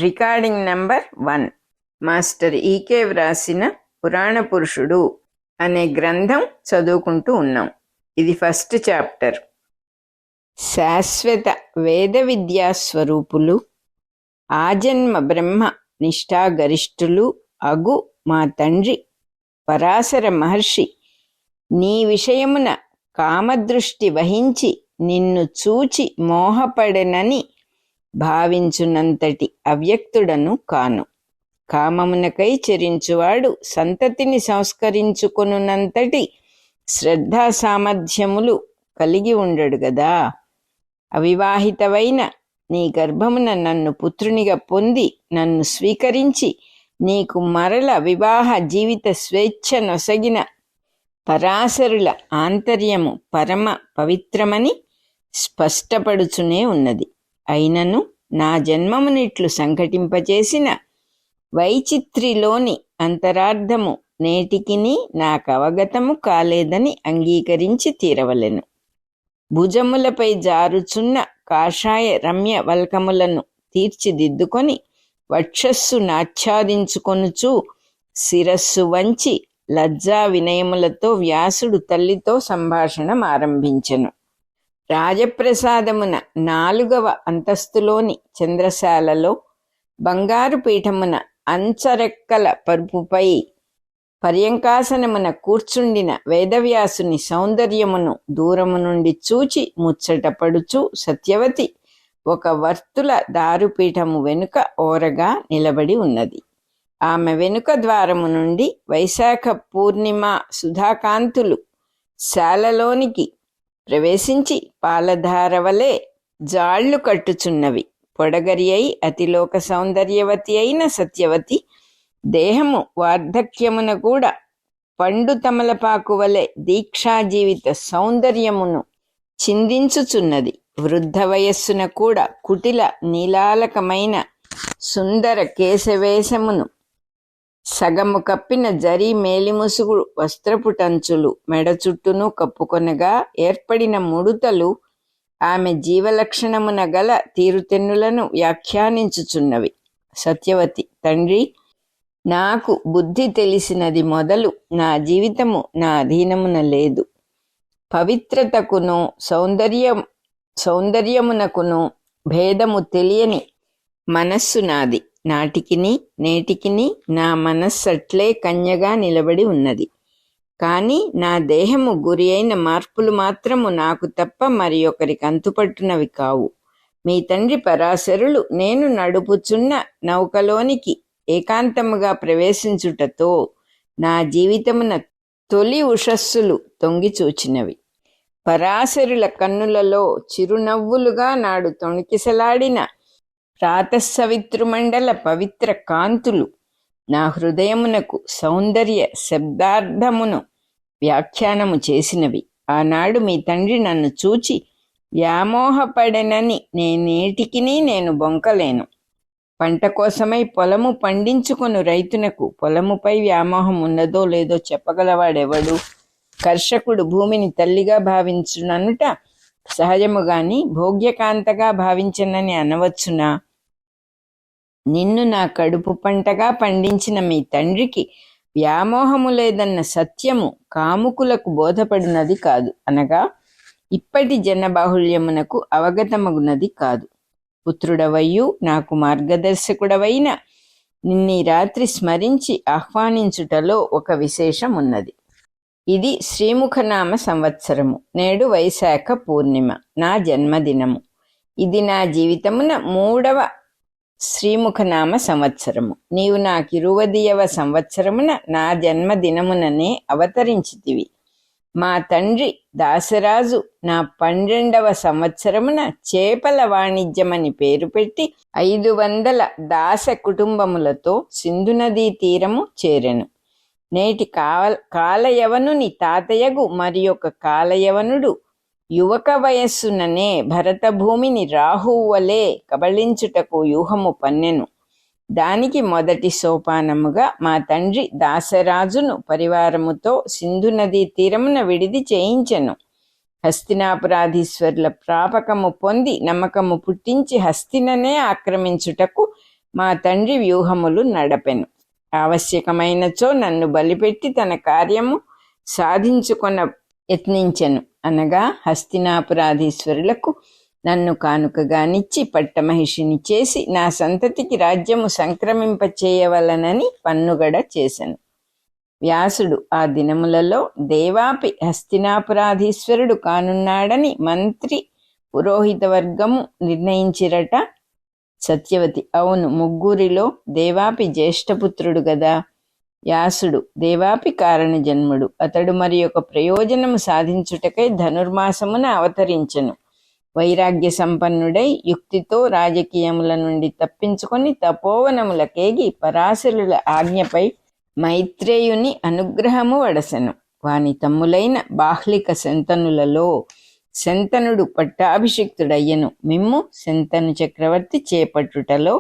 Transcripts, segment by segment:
Recording number 1. Master ఈకే వ్రాసిన పురాణ పురుషుడు అనే గ్రంథం చదువుకుంటూ ఉన్నాం. ఇది ఫస్ట్ చాప్టర్. శాశ్వత వేద విద్యా స్వరూపులు, ఆజన్మ బ్రహ్మ నిష్ఠాగరిష్ఠులు అగు మా తండ్రి పరాశర మహర్షి నీ విషయమున కామదృష్టి వహించి నిన్ను చూచి మోహపడెనని భావించునంతటి అవ్యక్తుడను కాను. కామమునకై చెరించువాడు సంతతిని సంస్కరించుకొనునంతటి శ్రద్ధా సామర్థ్యములు కలిగి ఉండడు గదా. అవివాహితవైన నీ గర్భమున నన్ను పుత్రునిగా పొంది నన్ను స్వీకరించి నీకు మరల వివాహ జీవిత స్వేచ్ఛ నొసగిన పరాశరుల ఆంతర్యము పరమ పవిత్రమని స్పష్టపడుచునే ఉన్నది. అయినను నా జన్మమునిట్లు సంఘటింపచేసిన వైచిత్రిలోని అంతరార్థము నేటికిని నాకు అవగతము కాలేదని అంగీకరించి తీరవలెను. భుజములపై జారుచున్న కాషాయ రమ్య వల్కములను తీర్చిదిద్దుకొని వక్షస్సు నాచ్ఛాదించుకొనుచు శిరస్సు వంచి లజ్జా వినయములతో వ్యాసుడు తల్లితో సంభాషణ ఆరంభించెను. రాజప్రసాదమున 4వ అంతస్తులోని చంద్రశాలలో బంగారు పీఠమున అంచరెక్కల పరుపుపై పర్యంకాసనమున కూర్చుండిన వేదవ్యాసుని సౌందర్యమును దూరము నుండి చూచి ముచ్చటపడుచు సత్యవతి ఒక వర్తుల దారుపీఠము వెనుక ఓరగా నిలబడి ఉన్నది. ఆమె వెనుక ద్వారము నుండి వైశాఖ పూర్ణిమ సుధాకాంతులు శాలలోనికి ప్రవేశించి పాలధారవలే జాళ్లు కట్టుచున్నవి. పొడగరి అయి అతిలోక సౌందర్యవతి అయిన సత్యవతి దేహము వార్ధక్యమున కూడా పండు తమలపాకు వలె దీక్షా జీవిత సౌందర్యమును చిందించుచున్నది. వృద్ధ వయస్సున కూడా కుటిల నీలాలకమైన సుందర కేశవేశమును, సగము కప్పిన జరీ మేలిముసుగు వస్త్రపుటంచులు మెడ చుట్టూను కప్పుకొనగా ఏర్పడిన ముడుతలు ఆమె జీవలక్షణమున గల తీరుతెన్నులను వ్యాఖ్యానించుచున్నవి. సత్యవతి: తండ్రి, నాకు బుద్ధి తెలిసినది మొదలు నా జీవితము నా అధీనమున లేదు. పవిత్రతకును సౌందర్యమునకును భేదము తెలియని మనస్సు నాది. నాటికిని నేటికిని నా మనస్సట్లే కన్యగా నిలబడి ఉన్నది. కానీ నా దేహము గురి అయిన మార్పులు మాత్రము నాకు తప్ప మరి ఒకరికి అంతుపట్టునవి కావు. మీ తండ్రి పరాశరులు నేను నడుపుచున్న నౌకలోనికి ఏకాంతముగా ప్రవేశించుటతో నా జీవితమున తొలి ఉషస్సులు తొంగిచూచినవి. పరాశరుల కన్నులలో చిరునవ్వులుగా నాడు తొణికిసలాడిన ప్రాతఃసవితృమండల పవిత్ర కాంతులు నా హృదయమునకు సౌందర్య శబ్దార్థమును వ్యాఖ్యానము చేసినవి. ఆనాడు మీ తండ్రి నన్ను చూచి వ్యామోహపడెనని నేనేటికిని నేను బొంకలేను. పంట కోసమై పొలము పండించుకొను రైతునకు పొలముపై వ్యామోహం ఉన్నదో లేదో చెప్పగలవాడెవడు? కర్షకుడు భూమిని తల్లిగా భావించుననుట సహజము గాని భోగ్యకాంతగా భావించనని అనవచ్చునా? నిన్ను నా కడుపు పంటగా పండించిన మీ తండ్రికి వ్యామోహము లేదన్న సత్యము కాముకులకు బోధపడినది కాదు, అనగా ఇప్పటి జనబాహుళ్యమునకు అవగతమగునది కాదు. పుత్రుడవయ్యు నాకు మార్గదర్శకుడవైన నిన్నీ రాత్రి స్మరించి ఆహ్వానించుటలో ఒక విశేషం ఉన్నది. ఇది శ్రీముఖనామ సంవత్సరము. నేడు వైశాఖ పూర్ణిమ, నా జన్మదినము. ఇది నా జీవితమున 3వ శ్రీముఖనామ సంవత్సరము. నీవు నాకు 20వ సంవత్సరమున నా జన్మదినముననే అవతరించితివి. మా తండ్రి దాసరాజు నా 12వ సంవత్సరమున చేపల వాణిజ్యమని పేరు పెట్టి 500 దాస కుటుంబములతో సింధు నదీ తీరము చేరెను. నేటి కాలయవనుని తాతయగు మరి ఒక కాలయవనుడు యువక వయస్సుననే భరతభూమిని రాహువలే కబళించుటకు వ్యూహము పన్నెను. దానికి మొదటి సోపానముగా మా తండ్రి దాసరాజును పరివారముతో సింధు నదీ తీరమున విడిది చేయించెను. హస్తినాపురాధీశ్వరుల ప్రాపకము పొంది నమ్మకము పుట్టించి హస్తిననే ఆక్రమించుటకు మా తండ్రి వ్యూహములు నడపెను. ఆవశ్యకమైనచో నన్ను బలిపెట్టి తన కార్యము సాధించుకొన యత్నించెను. అనగా హస్తినాపురాధీశ్వరులకు నన్ను కానుకగానిచ్చి పట్టమహిషిని చేసి నా సంతతికి రాజ్యము సంక్రమింపచేయవలనని పన్నుగడ చేశను. వ్యాసుడు ఆ దినములలో దేవాపి హస్తినాపురాధీశ్వరుడు కానున్నాడని మంత్రి పురోహిత వర్గము నిర్ణయించిరట. సత్యవతి: అవును, ముగ్గురిలో దేవాపి జ్యేష్ఠపుత్రుడు గదా. వ్యాసుడు: దేవాపి కారణ జన్ముడు. అతడు మరి ఒక ప్రయోజనము సాధించుటకై ధనుర్మాసమున అవతరించెను. వైరాగ్య సంపన్నుడై యుక్తితో రాజకీయముల నుండి తప్పించుకొని తపోవనములకేగి పరాశరుల ఆజ్ఞపై మైత్రేయుని అనుగ్రహము వడసెను. వాని తమ్ములైన బాహ్లిక శంతనులలో శంతనుడు పట్టాభిషిక్తుడయ్యను. మిమ్ము శంతను చక్రవర్తి చేపట్టుటలో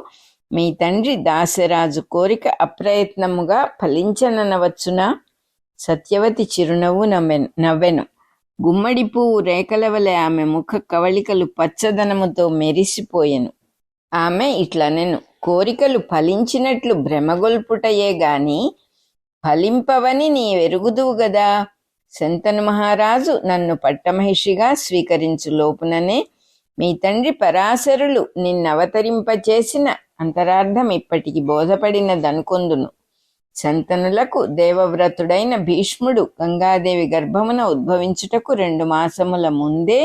మీ తండ్రి దాసరాజు కోరిక అప్రయత్నముగా ఫలించననవచ్చునా? సత్యవతి చిరునవ్వు నవ్వెను. గుమ్మడి పువ్వు రేఖల వలె ఆమె ముఖ కవళికలు పచ్చదనముతో మెరిసిపోయెను. ఆమె ఇట్లనెను: కోరికలు ఫలించినట్లు భ్రమగొల్పుటయే గాని ఫలింపవని నీ వెరుగుదువు గదా. శంతను మహారాజు నన్ను పట్టమహిషిగా స్వీకరించు లోపుననే మీ తండ్రి పరాశరులు నిన్నవతరింపచేసిన అంతరార్థం ఇప్పటికి బోధపడినదనుకొందును. శంతనులకు దేవవ్రతుడైన భీష్ముడు గంగాదేవి గర్భమున ఉద్భవించుటకు 2 మాసముల ముందే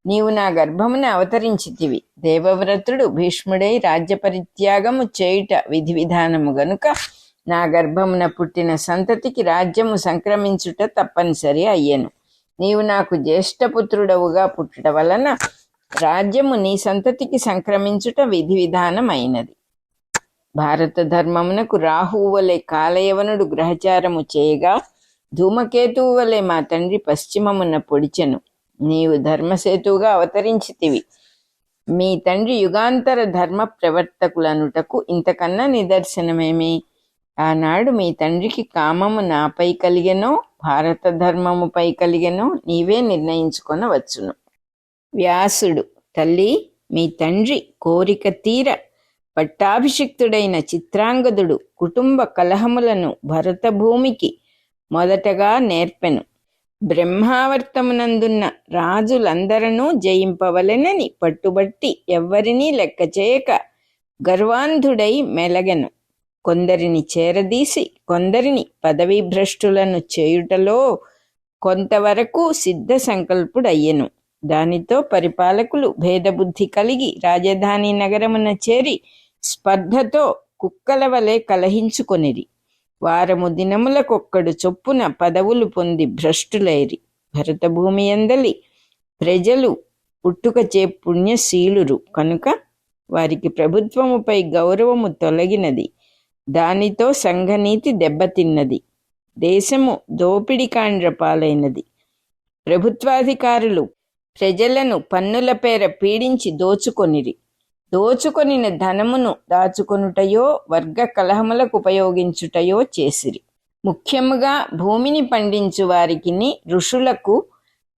నీవు నా గర్భమున అవతరించితివి. దేవవ్రతుడు భీష్ముడై రాజ్యపరిత్యాగము చేయుట విధి విధానము గనుక నా గర్భమున పుట్టిన సంతతికి రాజ్యము సంక్రమించుట తప్పనిసరి అయ్యెను. నీవు నాకు జ్యేష్ఠపుత్రుడవుగా పుట్టుట వలన రాజ్యము నీ సంతతికి సంక్రమించుట విధి విధానమైనది. భారత ధర్మమునకు రాహువు వలె కాలయవనుడు గ్రహచారము చేయగా ధూమకేతువు వలె మా తండ్రి పశ్చిమమున పొడిచెను. నీవు ధర్మసేతువుగా అవతరించితివి. మీ తండ్రి యుగాంతర ధర్మ ప్రవర్తకులనుటకు ఇంతకన్నా నిదర్శనమేమి? ఆనాడు మీ తండ్రికి కామము నాపై కలిగెనో భారత ధర్మముపై కలిగెనో నీవే నిర్ణయించుకొనవచ్చును. వ్యాసుడు: తల్లి, మీ తండ్రి కోరిక తీర పట్టాభిషిక్తుడైన చిత్రాంగదుడు కుటుంబ కలహములను భరతభూమికి మొదటగా నేర్పెను. బ్రహ్మావర్తమునందున్న రాజులందరనూ జయింపవలెనని పట్టుబట్టి ఎవ్వరినీ లెక్క చేయక గర్వాంధుడై మెలగెను. కొందరిని చేరదీసి కొందరిని పదవీభ్రష్టులను చేయుటలో కొంతవరకు సిద్ధ సంకల్పుడయ్యెను. దానితో పరిపాలకులు భేదబుద్ధి కలిగి రాజధాని నగరమున చేరి స్పర్ధతో కుక్కల వలె కలహించుకొనిరి. వారము దినములకొక్కడు చొప్పున పదవులు పొంది భ్రష్టులైరి. భరతభూమి యందలి ప్రజలు పుట్టుకచే పుణ్యశీలురు కనుక వారికి ప్రభుత్వముపై గౌరవము తొలగినది. దానితో సంఘనీతి దెబ్బతిన్నది. దేశము దోపిడికాండ్ర పాలైనది. ప్రభుత్వాధికారులు ప్రజలను పన్నుల పేర పీడించి దోచుకొనిరి. దోచుకొనిన ధనమును దాచుకొనుటయో వర్గ కలహములకు ఉపయోగించుటయో చేసిరి. ముఖ్యముగా భూమిని పండించు వారికిని ఋషులకు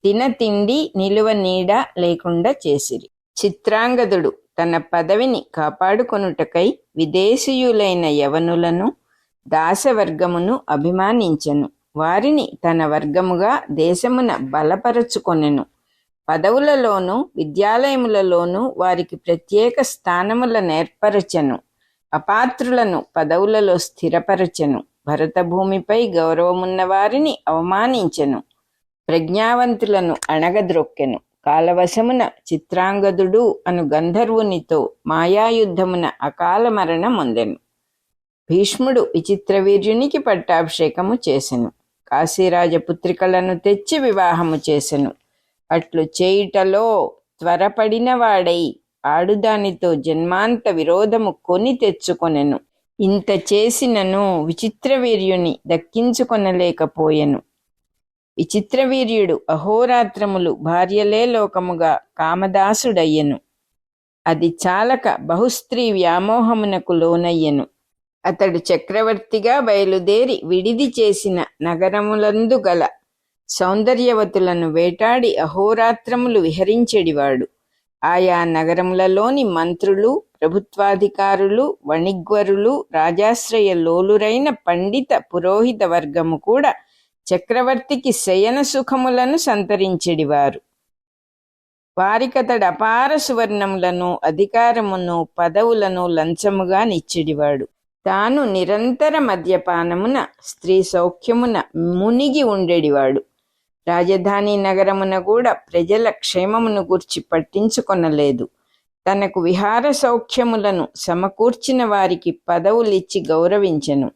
తిండి నిలువ నీడ లేకుండా చేసిరి. చిత్రాంగదుడు తన పదవిని కాపాడుకొనుటకై విదేశీయులైన యవనులను దాసవర్గమును అభిమానించెను. వారిని తన వర్గముగా దేశమున బలపరచుకొనెను. పదవులలోనూ విద్యాలయములలోనూ వారికి ప్రత్యేక స్థానముల నేర్పరచెను. అపాత్రులను పదవులలో స్థిరపరచెను. భరతభూమిపై గౌరవమున్న వారిని అవమానించెను. ప్రజ్ఞావంతులను అణగద్రొక్కెను. కాలవశమున చిత్రాంగదుడు అను గంధర్వునితో మాయాయుద్ధమున అకాల మరణమొందెను. భీష్ముడు విచిత్రవీర్యునికి పట్టాభిషేకము చేసెను. కాశీరాజపుత్రికలను తెచ్చి వివాహము చేసెను. అట్లు చేయుటలో త్వరపడినవాడై ఆడుదానితో జన్మాంత విరోధము కొని తెచ్చుకొనెను. ఇంత చేసినను విచిత్రవీర్యుని దక్కించుకొనలేకపోయెను. విచిత్రవీర్యుడు అహోరాత్రములు భార్యలే లోకముగా కామదాసుడయ్యెను. అది చాలక బహుస్త్రీ వ్యామోహమునకు లోనయ్యెను. అతడు చక్రవర్తిగా బయలుదేరి విడిది చేసిన నగరములందు గల సౌందర్యవతులను వేటాడి అహోరాత్రములు విహరించెడివాడు. ఆయా నగరములలోని మంత్రులు, ప్రభుత్వాధికారులు, వణిగ్వరులు, రాజాశ్రయ లోలురైన పండిత పురోహిత వర్గము కూడా చక్రవర్తికి శయన సుఖములను సంతరించెడివారు. వారికతడు అపార సువర్ణములను, అధికారమును, పదవులను లంచముగా నిచ్చెడివాడు. తాను నిరంతర మద్యపానమున, స్త్రీ సౌఖ్యమున మునిగి ఉండేడివాడు. రాజధాని నగరమున కూడా ప్రజల క్షేమమును గూర్చి పట్టించుకొనలేదు. తనకు విహార సౌఖ్యములను సమకూర్చిన వారికి పదవులిచ్చి గౌరవించెను.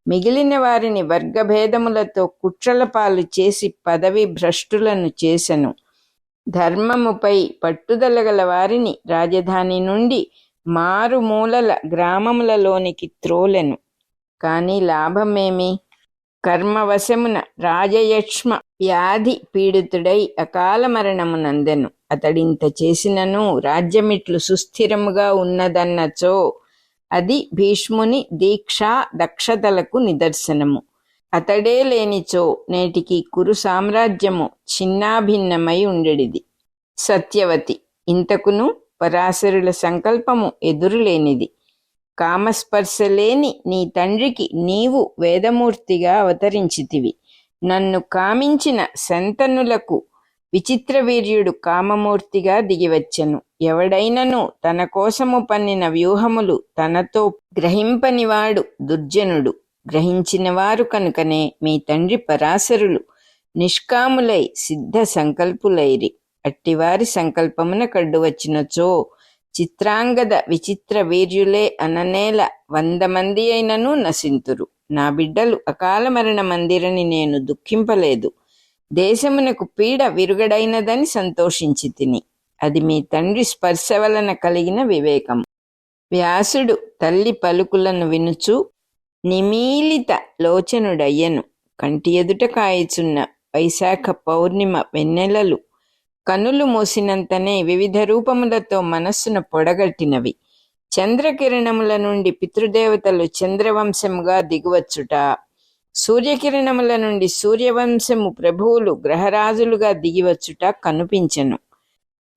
మిగిలిన వారిని వర్గభేదములతో కుట్రల పాలు చేసి పదవి భ్రష్టులను చేసెను. ధర్మముపై పట్టుదల గల వారిని రాజధాని నుండి మారుమూలల గ్రామములలోనికి త్రోలెను. కానీ లాభమేమి? కర్మవశమున రాజయక్ష్మ వ్యాధి పీడితుడై అకాల మరణమునందెను. అతడింత చేసినను రాజ్యమిట్లు సుస్థిరముగా ఉన్నదన్నచో అది భీష్ముని దీక్షా దక్షతలకు నిదర్శనము. అతడే లేనిచో నేటికి కురు సామ్రాజ్యము చిన్నాభిన్నమై ఉండెడిది. సత్యవతి. ఇంతకును పరాశరుల సంకల్పము ఎదురులేనిది. కామస్పర్శలేని నీ తండ్రికి నీవు వేదమూర్తిగా అవతరించితివి. నన్ను కామించిన శంతనులకు విచిత్రవీర్యుడు కామమూర్తిగా దిగివచ్చెను. ఎవడైనను తన కోసము పన్నిన వ్యూహములు తనతో గ్రహింపనివాడు దుర్జనుడు. గ్రహించినవారు కనుకనే మీ తండ్రి పరాశరులు నిష్కాములై సిద్ధ సంకల్పులైరి. అట్టివారి సంకల్పమున కడ్డు వచ్చినచో చిత్రాంగద విచిత్ర వీర్యులే అననేల 100 మంది అయినను నశింతురు. నా బిడ్డలు అకాల మరణ మందిరని నేను దుఃఖింపలేదు. దేశమునకు పీడ విరుగడైనదని సంతోషించి తిని. అది మీ తండ్రి స్పర్శ వలన కలిగిన వివేకం. వ్యాసుడు తల్లి పలుకులను వినుచు నిమీలిత లోచనుడయ్యను. కంటి ఎదుట కాయచున్న వైశాఖ పౌర్ణిమ వెన్నెలలు కనులు మూసినంతనే వివిధ రూపములతో మనస్సును పొడగట్టినవి. చంద్రకిరణముల నుండి పితృదేవతలు చంద్రవంశముగా దిగువచ్చుట, సూర్యకిరణముల నుండి సూర్యవంశము ప్రభువులు గ్రహరాజులుగా దిగివచ్చుట కనిపించెను.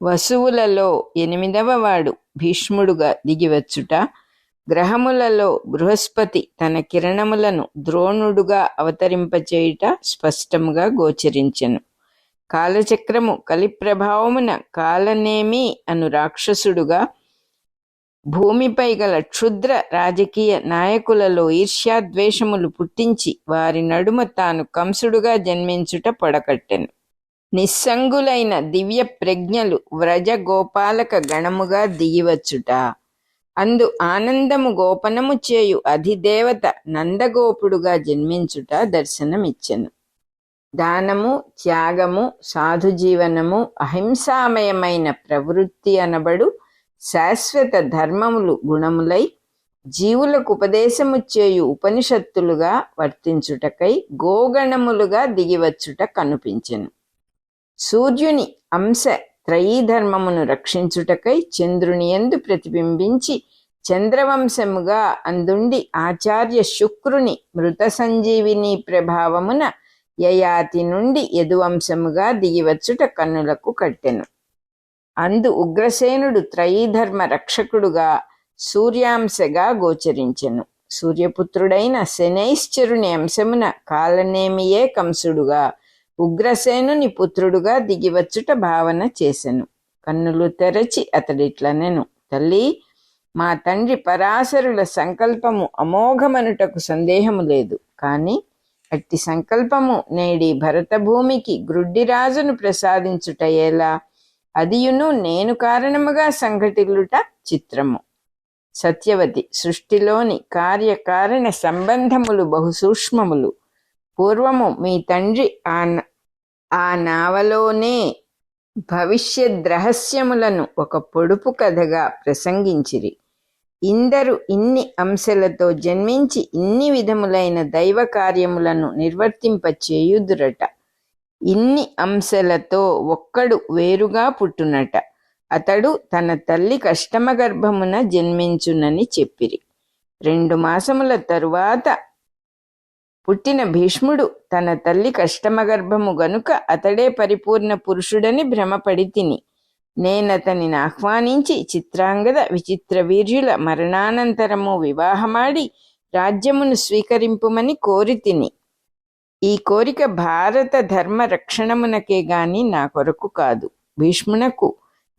వసువులలో 8వ వాడు భీష్ముడుగా దిగివచ్చుట, గ్రహములలో బృహస్పతి తన కిరణములను ద్రోణుడుగా అవతరింపచేయుట స్పష్టముగా గోచరించెను. కాలచక్రము కలిప్రభావమున కాలనేమి అను రాక్షసుడుగా భూమిపై గల క్షుద్ర రాజకీయ నాయకులలో ఈర్ష్యాద్వేషములు పుట్టించి వారి నడుమ తాను కంసుడుగా జన్మించుట పొడకట్టెను. నిస్సంగులైన దివ్య ప్రజ్ఞలు వ్రజ గోపాలక గణముగా దిగివచ్చుట, అందు ఆనందము గోపనము చేయు అధిదేవత నందగోపుడుగా జన్మించుట దర్శనమిచ్చెను. దానము, త్యాగము, సాధుజీవనము, అహింసామయమైన ప్రవృత్తి అనబడు శాశ్వత ధర్మములు గుణములై జీవులకు ఉపదేశము చేయు ఉపనిషత్తులుగా వర్తించుటకై గోగణములుగా దిగివచ్చుట కనిపించెను. సూర్యుని అంశ త్రయీధర్మమును రక్షించుటకై చంద్రుని యందు ప్రతిబింబించి చంద్రవంశముగా అందుండి ఆచార్య శుక్రుని మృత సంజీవిని ప్రభావమున యయాతి నుండి యదువంశముగా దిగివచ్చుట కన్నులకు కట్టెను. అందు ఉగ్రసేనుడు త్రయీధర్మ రక్షకుడుగా సూర్యాంశగా గోచరించెను. సూర్యపుత్రుడైన శనైశ్చరుని అంశమున కాలనేమియే కంసుడుగా ఉగ్రసేనుని పుత్రుడుగా దిగివచ్చుట భావన చేసెను. కన్నులు తెరచి అతడిట్లనెను, తల్లి, మా తండ్రి పరాశరుల సంకల్పము అమోఘమనుటకు సందేహము లేదు. కాని అట్టి సంకల్పము నేడి భరతభూమికి గ్రుడ్డిరాజును ప్రసాదించుట ఎలా? అదియును నేను కారణముగా సంఘటిల్లుట చిత్రము. సత్యవతి. సృష్టిలోని కార్యకారణ సంబంధములు బహుసూక్ష్మములు. పూర్వము మీ తండ్రి ఆ నావలోనే భవిష్యద్రహస్యములను ఒక పొడుపు కథగా ప్రసంగించిరి. ఇందరు ఇన్ని అంశలతో జన్మించి ఇన్ని విధములైన దైవ కార్యములను నిర్వర్తింపచేయుదురట. ఇన్ని అంశలతో ఒక్కడు వేరుగా పుట్టునట. అతడు తన తల్లి కష్టమగర్భమున జన్మించునని చెప్పిరి. 2 మాసముల తరువాత పుట్టిన భీష్ముడు తన తల్లి కష్టమగర్భము గనుక అతడే పరిపూర్ణ పురుషుడని భ్రమపడి తిని నేనతనిని ఆహ్వానించి చిత్రాంగద విచిత్ర వీర్యుల మరణానంతరము వివాహమాడి రాజ్యమును స్వీకరింపుమని కోరితిని. ఈ కోరిక భారత ధర్మ రక్షణమునకే గాని నా కొరకు కాదు. భీష్మునకు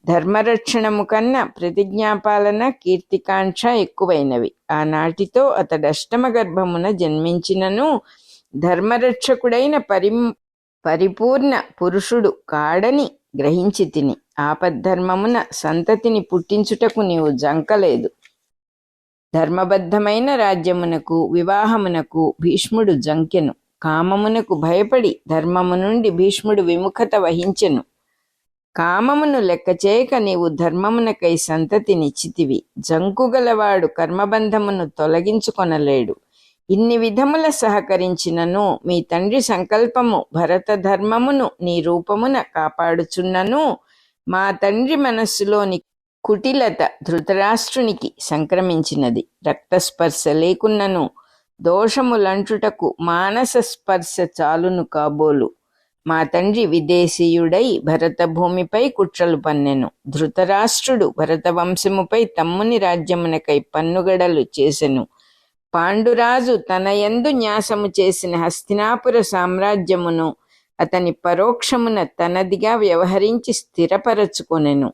ధర్మరక్షణము కన్నా ప్రతిజ్ఞాపాలన కీర్తికాంక్ష ఎక్కువైనవి. ఆనాటితో అతడష్టమ గర్భమున జన్మించినను ధర్మరక్షకుడైన పరిపూర్ణ పురుషుడు కాడని గ్రహించి తిని. ఆపద్ధర్మమున సంతతిని పుట్టించుటకు నీవు జంకలేదు. ధర్మబద్ధమైన రాజ్యమునకు వివాహమునకు భీష్ముడు జంకెను. కామమునకు భయపడి ధర్మము నుండి భీష్ముడు విముఖత వహించెను. కామమును లెక్కచేయక నీవు ధర్మమునకై సంతతినిచ్చితివి. జంకుగలవాడు కర్మబంధమును తొలగించుకొనలేడు. ఇన్ని విధముల సహకరించినను మీ తండ్రి సంకల్పము భరత ధర్మమును నీ రూపమున కాపాడుచున్నను మా తండ్రి మనస్సులోని కుటిలత ధృతరాష్ట్రునికి సంక్రమించినది. రక్తస్పర్శ లేకున్నను దోషములంటుటకు మానస స్పర్శ చాలును కాబోలు. మా తండ్రి విదేశీయుడై భరత భూమిపై కుట్రలు పన్నెను. ధృతరాష్ట్రుడు భరత వంశముపై తమ్ముని రాజ్యమునకై పన్నుగడలు చేసెను. పాండురాజు తన యందు న్యాసము చేసిన హస్తినాపుర సామ్రాజ్యమును అతని పరోక్షమున తనదిగా వ్యవహరించి స్థిరపరచుకొనెను.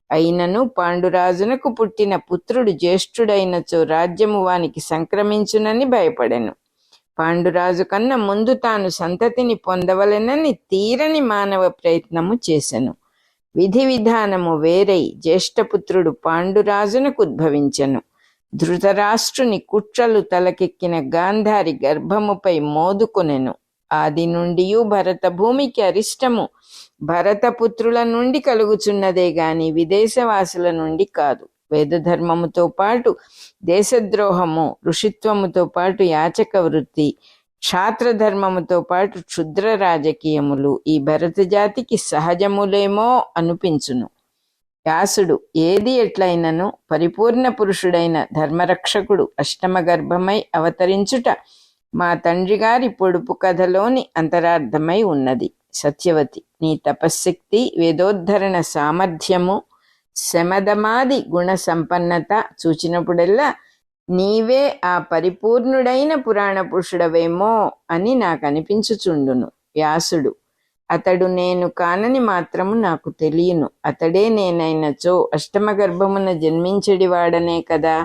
అయినను పాండురాజునకు పుట్టిన పుత్రుడు జ్యేష్ఠుడైనచో రాజ్యము వానికి సంక్రమించునని భయపడెను. పాండురాజు కన్నా ముందు తాను సంతతిని పొందవలెనని తీరని మానవ ప్రయత్నము చేసెను. విధి విధానము వేరై జ్యేష్ఠపుత్రుడు పాండురాజునకు ఉద్భవించెను. ధృతరాష్ట్రుని కుట్రలు తలకెక్కిన గాంధారి గర్భముపై మోదుకొనెను. ఆది నుండియూ భరత భూమికి అరిష్టము భరతపుత్రుల నుండి కలుగుచున్నదే గాని విదేశవాసుల నుండి కాదు. వేదధర్మముతో పాటు దేశద్రోహము, ఋషిత్వముతో పాటు యాచక వృత్తి, క్షాత్రధర్మముతో పాటు క్షుద్ర రాజకీయములు ఈ భరత జాతికి సహజములేమో అనిపించును. వ్యాసుడు ఏది ఎట్లయినను పరిపూర్ణ పురుషుడైన ధర్మరక్షకుడు అష్టమ గర్భమై అవతరించుట మా తండ్రి గారి పొడుపు కథలోని అంతరార్థమై ఉన్నది. సత్యవతి, నీ తపశ్శక్తి, వేదోద్ధరణ సామర్థ్యము, శమదమాది గుణ సంపన్నత చూచినప్పుడల్లా నీవే ఆ పరిపూర్ణుడైన పురాణ పురుషుడవేమో అని నాకు అనిపించుచుండును. వ్యాసుడు, అతడు నేను కానని మాత్రము నాకు తెలియను. అతడే నేనైనచో అష్టమ గర్భమున జన్మించడివాడనే కదా.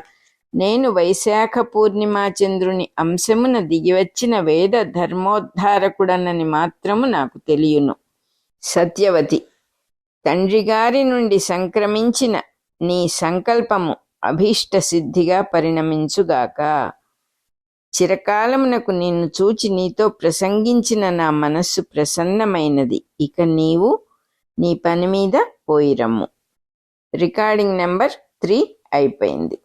నేను వైశాఖ పూర్ణిమా చంద్రుని అంశమున దిగివచ్చిన వేద ధర్మోద్ధారకుడనని మాత్రము నాకు తెలియను. సత్యవతి, తండ్రిగారి నుండి సంక్రమించిన నీ సంకల్పము అభీష్ట సిద్ధిగా పరిణమించుగాక. చిరకాలమునకు నిన్ను చూచి నీతో ప్రసంగించిన నా మనస్సు ప్రసన్నమైనది. ఇక నీవు నీ పని మీద పోయిరమ్ము. రికార్డింగ్ నెంబర్ 3 అయిపోయింది.